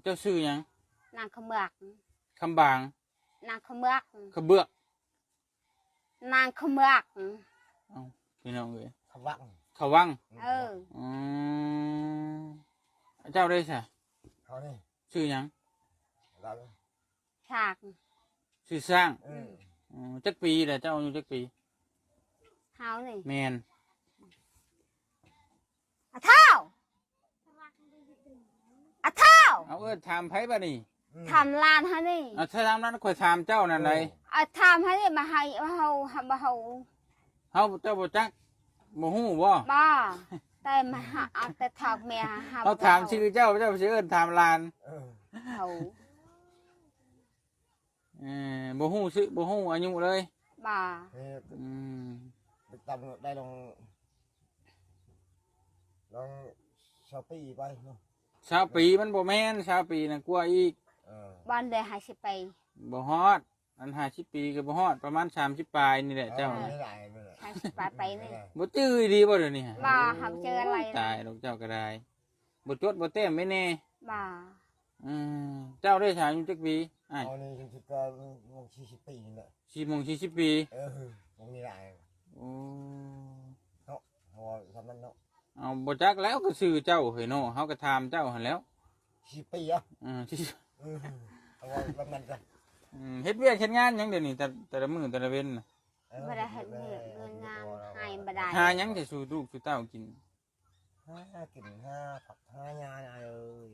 จ้าชื่อหยังนางขมือกคำบางนางขมือกขะเบือกนางขมือกเอ้าพี่น้องเอ้ยขวังขวังอืมเจ้าได้ใช่เขานี่ชื่อหยังเราฉากชื่อสร้างจักปีแหละเจ้าอายุจักปีเฮานี่แมนอะเท่าอะเท่าเอาถามไผบ่นี่ทำลานฮะนี่ถ้าถามนั้นข่อยถามเจ้านั่นไดทำฮะนี่มาให้เฮาเฮาเจ้าบ่จักบ่ฮู้บ่บ่แต่มาเอาแต่ถอกเมียเขาถามชื่อเจ้าสิเอิ้นถามลานเฮาบ่ฮู้ชื่อบ่ฮู้อายุเลยบ่ไปตามได้ลอง20 ปีไปเนาะ20 ปีมันบ่แม่น20 ปีน่ะกว่าอีกบ้านได้50 ปีบ่ฮอดอัน50 ปีก็บ่ฮอดประมาณ30ปลายนี่แหละเจ้า50 ปลายไปนี่บ่จื้อดีบ่เดี๋ยวนี้บ่เฮาเจออะไรตายลูกเจ้าก็ได้บ่จดบ่เต็มไม่แน่บ่เจ้าได้ถามอยู่จักปีอ้ายเอานี่ถึงก็40 ปีนี่แหละ40 ปีบ่มีหลายโอ้เนาะเฮาทำนั้นเนาะเอาบ่จักแล้วก็ชื่อเจ้าเฮ้ยเนาะเฮาก็ถามเจ้าหั่นแล้ว10 ปีอ่ะเอาแบบนั้นจ้ะเฮ็ดเวียกเฮ็ดงานหยังเดี๋ยวนี้แต่ละมื้อแต่ละเว้นน่ะบ่ได้เฮ็ดเวียกเงินงานให้บ่ได้หาหยังสิสู่ลูกสู่เต้ากินหากินหาผักหายาเอ้ย